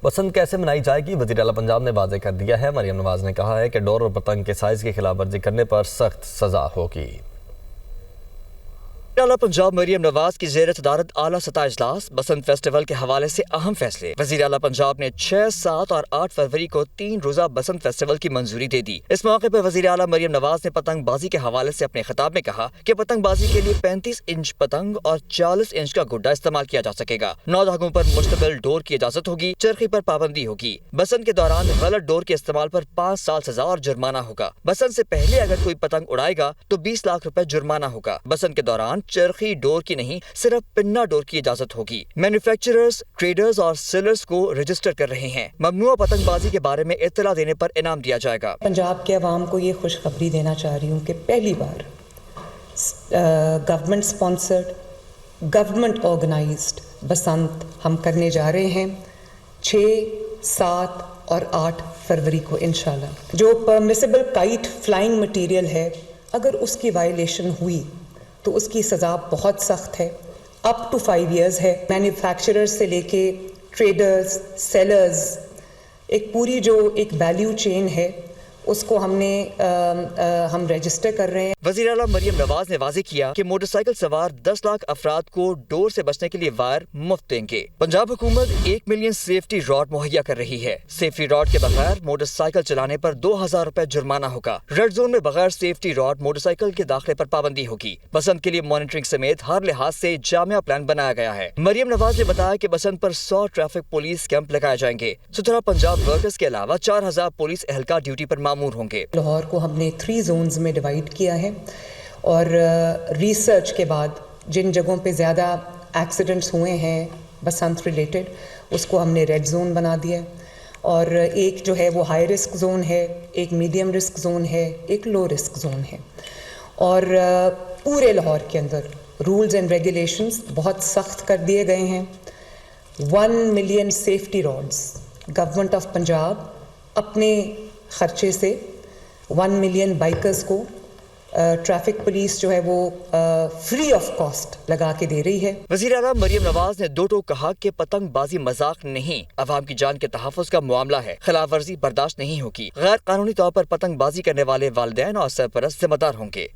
بسنت کیسے منائی جائے گی؟ وزیر اعلیٰ پنجاب نے واضح کر دیا ہے۔ مریم نواز نے کہا ہے کہ ڈور اور پتنگ کے سائز کی خلاف ورزی کرنے پر سخت سزا ہوگی۔ وزیر اعلیٰ پنجاب مریم نواز کی زیر صدارت اعلیٰ سطح اجلاس بسنت فیسٹیول کے حوالے سے اہم فیصلے۔ وزیر اعلیٰ پنجاب نے 6، 7 اور 8 فروری کو 3 روزہ بسنت فیسٹیول کی منظوری دے دی۔ اس موقع پر وزیر اعلیٰ مریم نواز نے پتنگ بازی کے حوالے سے اپنے خطاب میں کہا کہ پتنگ بازی کے لیے 35 انچ پتنگ اور 40 انچ کا گڈا استعمال کیا جا سکے گا۔ 9 دھاگوں پر مشتمل ڈور کی اجازت ہوگی۔ چرخی پر پابندی ہوگی۔ بسنت کے دوران غلط ڈور کے استعمال پر 5 سال سزا اور جرمانہ ہوگا۔ بسنت سے پہلے اگر کوئی پتنگ اڑائے گا تو 20 لاکھ روپے جرمانہ ہوگا۔ بسنت کے دوران چرخی ڈور کی نہیں، صرف پنا ڈور کی اجازت ہوگی۔ مینوفیکچررز، ٹریڈرز اور سیلرز کو رجسٹر کر رہے ہیں۔ ممنوع پتنگ بازی کے بارے میں اطلاع دینے پر انعام دیا جائے گا۔ پنجاب کے عوام کو یہ خوشخبری دینا چاہ رہی ہوں کہ پہلی بار government sponsored, government organized Basant ہم کرنے جا رہے ہیں 6، 7 اور 8 فروری کو انشاءاللہ۔ جو پرمیسیبل کائٹ فلائنگ مٹیریل ہے، اگر اس کی وائلیشن ہوئی تو اس کی سزا بہت سخت ہے، اپ ٹو 5 ایئرز ہے۔ مینوفیکچرر سے لے کے ٹریڈرز، سیلرز، ایک پوری جو ایک ویلیو چین ہے اس کو ہم رجسٹر کر رہے ہیں۔ وزیر اعلیٰ مریم نواز نے واضح کیا کہ موٹر سائیکل سوار 10 لاکھ افراد کو ڈور سے بچنے کے لیے وائر مفت دیں گے۔ پنجاب حکومت 1 ملین سیفٹی راڈ مہیا کر رہی ہے۔ سیفٹی راڈ کے بغیر موٹر سائیکل چلانے پر 2000 روپے جرمانہ ہوگا۔ ریڈ زون میں بغیر سیفٹی راڈ موٹر سائیکل کے داخلے پر پابندی ہوگی۔ بسنت کے لیے مانیٹرنگ سمیت ہر لحاظ سے جامع پلان بنایا گیا ہے۔ مریم نواز نے بتایا کہ بسنت پر 100 ٹریفک پولیس کیمپ لگائے جائیں گے۔ ستھرا پنجاب ورکرز کے علاوہ 4000 پولیس اہلکار ڈیوٹی پر مامور ہوں گے۔ لاہور کو ہم نے 3 زونز میں ڈیوائیڈ کیا ہے اور ریسرچ کے بعد جن جگہوں پہ زیادہ ایکسیڈنٹس ہوئے ہیں بسنت ریلیٹڈ اس کو ہم نے ریڈ زون بنا دیا ہے، اور ایک جو ہے وہ ہائی رسک زون ہے، ایک میڈیم رسک زون ہے، ایک لو رسک زون ہے، اور پورے لاہور کے اندر رولز اینڈ ریگولیشنز بہت سخت کر دیے گئے ہیں۔ 1 million safety rods government of Punjab اپنے خرچے سے 1 ملین بائکرز کو ٹریفک پولیس جو ہے وہ فری آف کاسٹ لگا کے دے رہی ہے۔ وزیر اعلیٰ مریم نواز نے دو ٹوک کہا کہ پتنگ بازی مذاق نہیں، عوام کی جان کے تحفظ کا معاملہ ہے، خلاف ورزی برداشت نہیں ہوگی۔ غیر قانونی طور پر پتنگ بازی کرنے والے والدین اور سرپرست ذمہ دار ہوں گے۔